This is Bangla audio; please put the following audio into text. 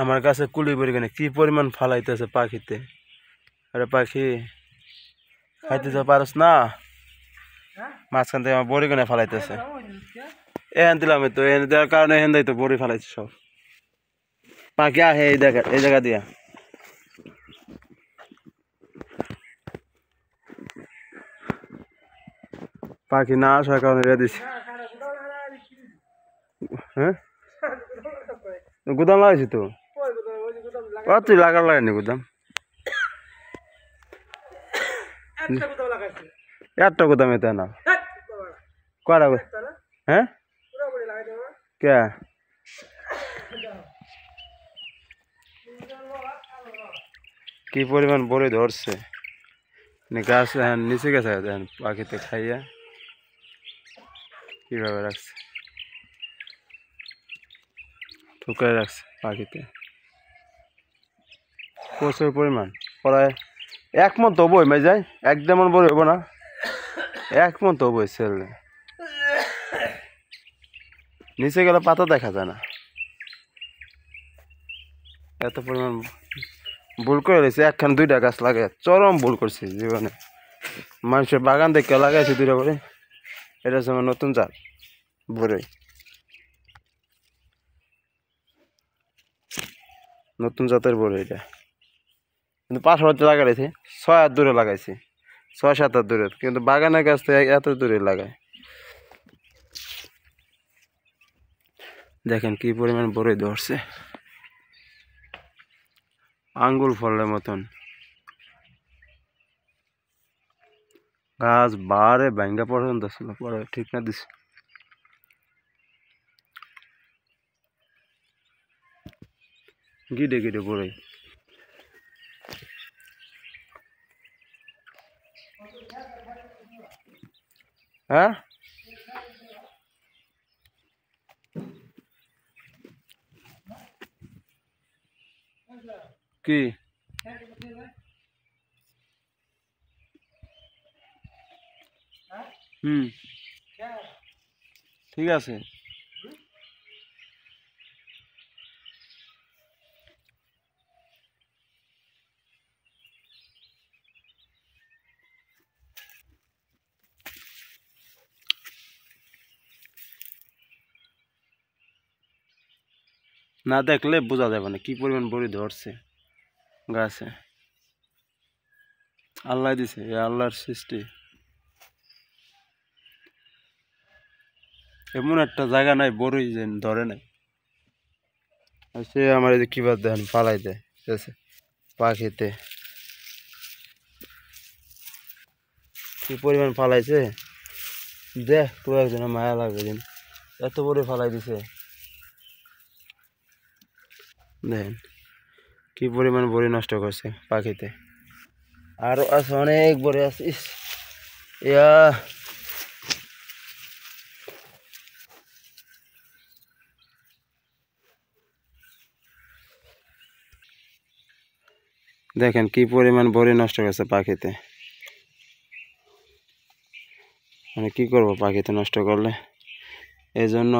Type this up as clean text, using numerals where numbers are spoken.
আমার কাছে কুলি পরিমাণে কি পরিমাণ ফালাইতেছে পাখিতে। আরে পাখি খাইতে যা পারস না, মাঝখান থেকে আমার বড়ি কেনে ফালাইতেছে। এখান দিলাম তো, এখানে দেওয়ার কারণে এখান তো বড়ি ফালাইছে সব। পাখি আহে এই জায়গা দিয়া। পাখি না আসার কারণে রেডি দিছে। হ্যাঁ গুদাম লাগাইছি তো, তুই লাগাইনি গুদাম। একটা গুদাম এতে না কয়টা? হ্যাঁ কে কি পরিমাণ বড়ি ধরছে, গাছ নিচে গেছে পাখিতে খাইয়া কিভাবে রাখছে, ঠুকাই রাখছে পাখিতে প্রচুর পরিমাণ। প্রায় 1 মন তো হবই মাই যায়, একদম বড় হইব না, 1 মন তো হবই। ছেলে নিচে গেলে পাতা দেখা যায় না, এত পরিমাণ ভুল করে রয়েছে। 1-2টা গাছ লাগে, চরম ভুল করছে জীবনে। মানুষের বাগান দেখে লাগাইছে 2টা করে। এটা হচ্ছে আমার নতুন জাত বড়ই, নতুন জাতের বড়ই এটা। কিন্তু পাশাপাশি লাগাইছে 6 হাত দূরে লাগাইছে, 6-7 হাত দূরে, কিন্তু বাগানের গাছ থেকে এত দূরে লাগায়। দেখেন কি পরিমাণ বড়ই ধরছে, আঙ্গুল ফলের মতন। গাছ বারে ভাঙ্গা পর্যন্ত ছিল, পরে ঠিক না দিছে। গিডে গিডে বড়ই। হ্যাঁ কি ঠিক আছে। না দেখলে বোঝা যাবে না কি পরিমাণ বড়ি ধরছে গাছে। আল্লাহ দিছে, আল্লাহর সৃষ্টি। এমন একটা জায়গা নাই বড়ই যে ধরে নাই। সে আমার এই যে কিবার দেখেন ফালাই দেয়, ঠিক আছে, পাখিতে কি পরিমাণ ফালাইছে। দেখ তো একজনে মায়া লাগবে দিন, এত বড় ফালাই দিছে। দেখেন কি পরিমাণ বড়ি নষ্ট করছে পাখিতে। আরো আছে, অনেক বড়ি আছে। ইয়া দেখেন কি পরিমাণ বড়ি নষ্ট করছে পাখিতে। মানে কি করবো পাখিতে নষ্ট করলে, এই জন্য